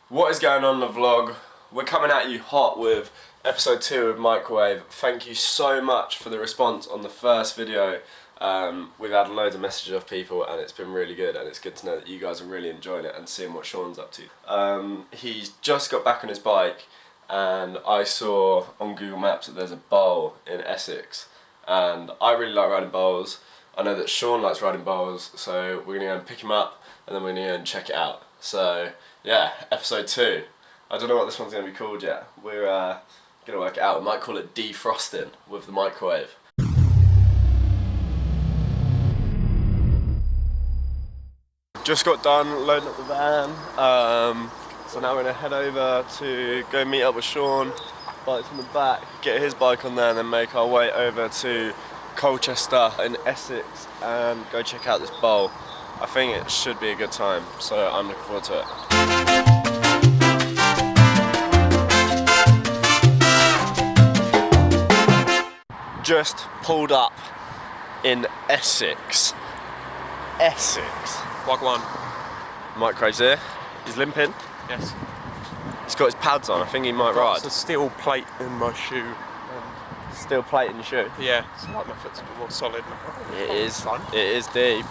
What is going on in the vlog? We're coming at you hot with episode 2 of Microwave. Thank you so much for the response on the first video. We've had loads of messages of people and it's been really good, and it's good to know that you guys are really enjoying it and seeing what Sean's up to. He's just got back on his bike and I saw on Google Maps that there's a bowl in Essex, and I really like riding bowls. I know that Sean likes riding bowls, so we're going to go and pick him up and then we're going to go and check it out. So yeah, episode 2. I don't know what this one's going to be called yet. We're going to work it out. We might call it Defrosting with the microwave. Just got done loading up the van. So now we're going to head over to go meet up with Sean. Bike's in the back, get his bike on there and then make our way over to Colchester in Essex and go check out this bowl. I think it should be a good time, so I'm looking forward to it. Just pulled up in Essex. Log one. Microwave's here. He's limping. Yes. He's got his pads on. I think he might ride. There's a steel plate in my shoe. Steel plate in your shoe. Yeah, it's like my foot's a bit more solid. It is. It is deep.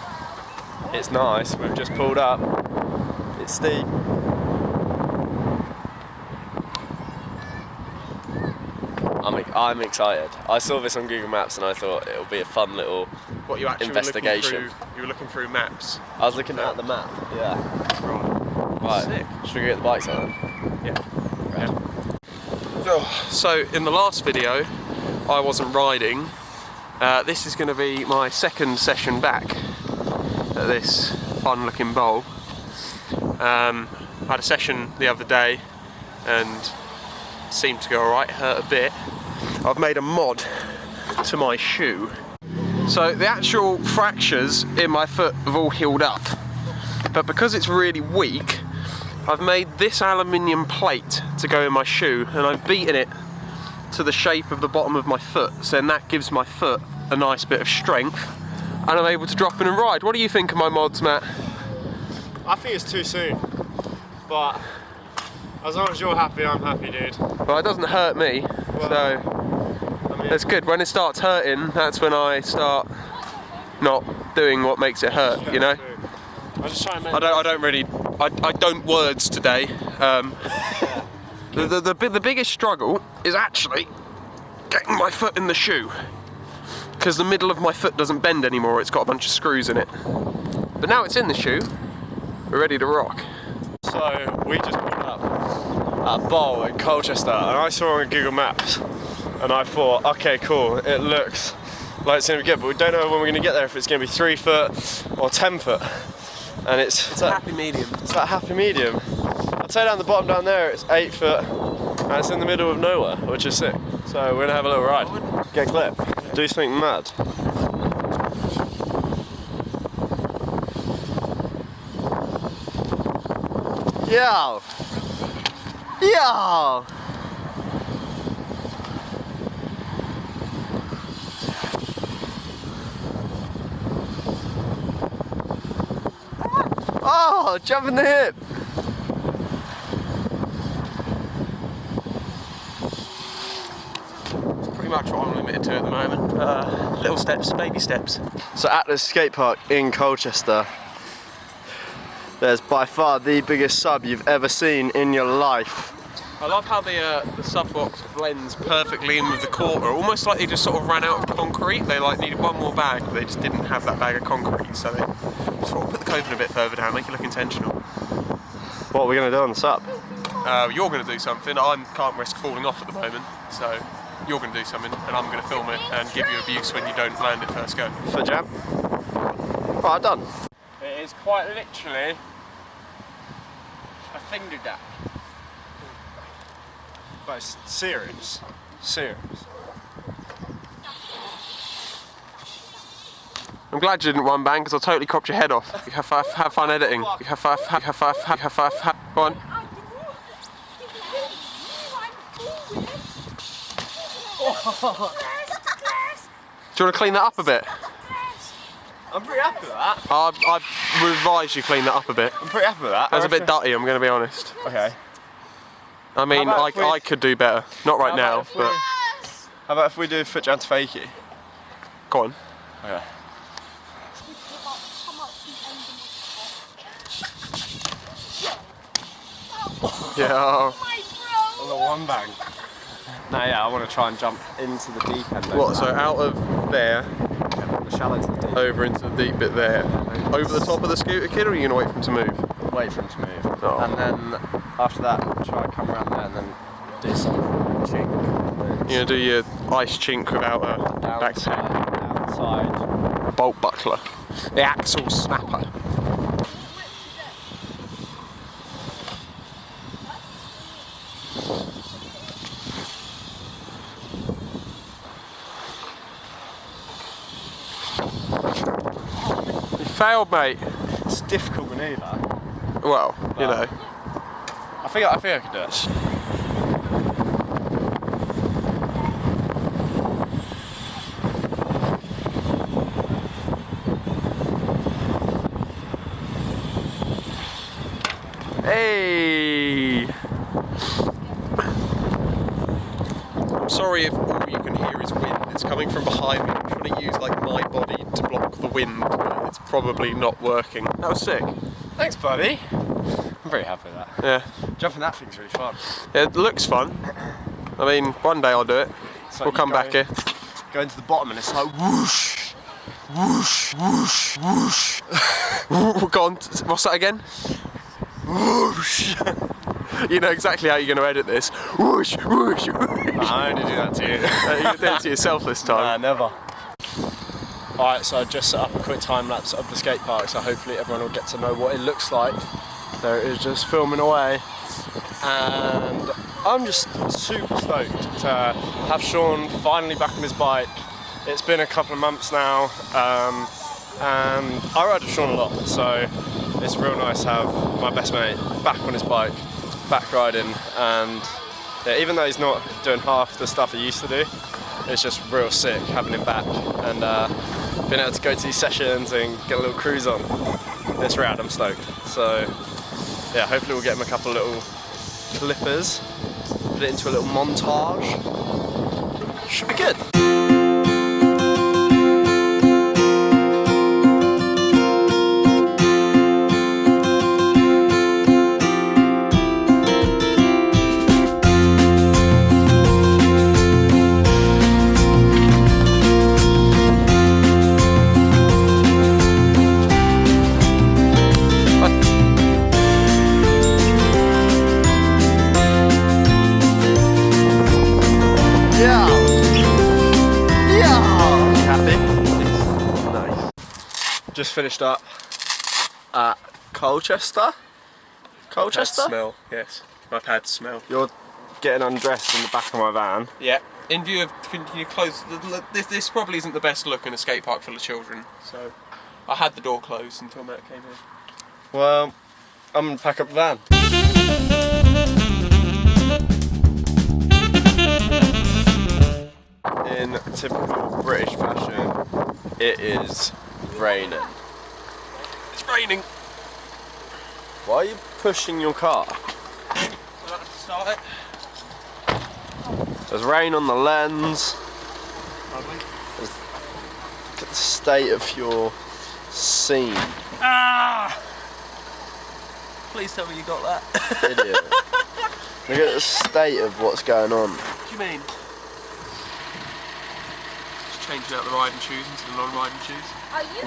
It's nice. We've just pulled up. It's steep. I'm excited. I saw this on Google Maps and I thought it'll be a fun little investigation. You were looking through maps? I was looking at the map, yeah. Right. Sick. Should we get the bikes on then? Yeah. Right. So in the last video, I wasn't riding. This is going to be my second session back at this fun looking bowl. I had a session the other day and it seemed to go alright, hurt a bit. I've made a mod to my shoe. So the actual fractures in my foot have all healed up, but because it's really weak, I've made this aluminium plate to go in my shoe and I've beaten it to the shape of the bottom of my foot, so then that gives my foot a nice bit of strength and I'm able to drop in and ride. What do you think of my mods, Matt? I think it's too soon, but as long as you're happy, I'm happy, dude. Well, it doesn't hurt me, so I mean, it's good. When it starts hurting, that's when I start not doing what makes it hurt, you know? I just try and I don't words today. The biggest struggle is actually getting my foot in the shoe, because the middle of my foot doesn't bend anymore. It's got a bunch of screws in it. But now it's in the shoe, we're ready to rock. So we just pulled up at a bowl in Colchester and I saw it on Google Maps and I thought, okay, cool, it looks like it's going to be good, but we don't know when we're going to get there, if it's going to be 3 foot or 10 foot. And it's a happy medium. It's that happy medium. I'd say down the bottom down there it's 8 foot and it's in the middle of nowhere, which is sick. So we're going to have a little ride. Get a clip. Do something mad. Yo! Yo! Oh, jump in the hip! It's pretty much what I'm limited to at the moment. Little steps, baby steps. So at the skate park in Colchester, there's by far the biggest sub you've ever seen in your life. I love how the sub box blends perfectly in with the quarter, almost like they just sort of ran out of concrete. They like needed one more bag, but they just didn't have that bag of concrete, so they just sort of put the coping a bit further down, make it look intentional. What are we going to do on the sub? You're going to do something. I can't risk falling off at the moment, so you're going to do something and I'm going to film it and give you abuse when you don't land it first go. Foot jam. Right, done. It is quite literally a finger gap. But it's serious. Serious. I'm glad you didn't one bang because I totally copped your head off. You have fun editing. You have fun. Go on. Do you want to clean that up a bit? I'm pretty happy with that. I would advise you clean that up a bit. I'm pretty happy with that. That's a bit dirty, I'm going to be honest. Okay. I mean, I could do better. Not right now, but... How about if we do foot jump to fakie? Go on. Okay. Yeah. On the one bang. No, yeah, I want to try and jump into the deep end. What, so out of there, from the shallow to the deep. over into the deep bit there, over the top of the scooter kid, or are you going to wait for him to move? Wait for him to move. Oh. And then after that, try and come around there and then do some chink. You're going to do your ice chink without a backpack. Outside. Bolt buckler. The axle snapper. You failed, mate. It's a difficult manoeuvre. Well, you know. I think I could do it. Hey! I'm sorry if all you can hear is wind. It's coming from behind me. I'm trying to use like my body to block the wind, but it's probably not working. That was sick. Thanks, buddy. I'm very happy with that. Yeah. Jumping that thing's really fun. It looks fun. I mean, one day I'll do it. So we'll come back here. Go into the bottom and it's like whoosh, whoosh, whoosh, whoosh. Go on. What's that again? Whoosh. You know exactly how you're going to edit this. Whoosh, whoosh, whoosh. I only do that to you. You did it to yourself this time. Nah, never. Alright, so I just set up a quick time lapse of the skate park, so hopefully everyone will get to know what it looks like. There it is, just filming away. And I'm just super stoked to have Sean finally back on his bike. It's been a couple of months now, and I ride with Sean a lot, so it's real nice to have my best mate back on his bike, back riding, and yeah, even though he's not doing half the stuff he used to do, it's just real sick having him back and being able to go to these sessions and get a little cruise on. It's rad, I'm stoked. So yeah, hopefully we'll get him a couple of little clippers, put it into a little montage. Should be good. Just finished up at Colchester. Colchester? Smell, yes. My pad smell. You're getting undressed in the back of my van. Yeah. In view of your clothes, this probably isn't the best look in a skate park full of children. So I had the door closed until Matt came in. Well, I'm gonna pack up the van. In typical British fashion, it is raining. It's raining. Why are you pushing your car? I'll have to start it. There's rain on the lens. Lovely. Look at the state of your scene. Ah! Please tell me you got that. Idiot. Look at the state of what's going on. What do you mean? Just changing out the riding shoes into the non-riding shoes.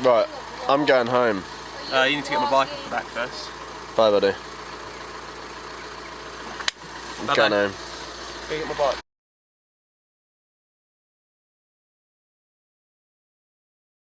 Right, I'm going home. You need to get my bike off the back first. Bye, buddy. I'm Bye-bye. going home. Go get my bike.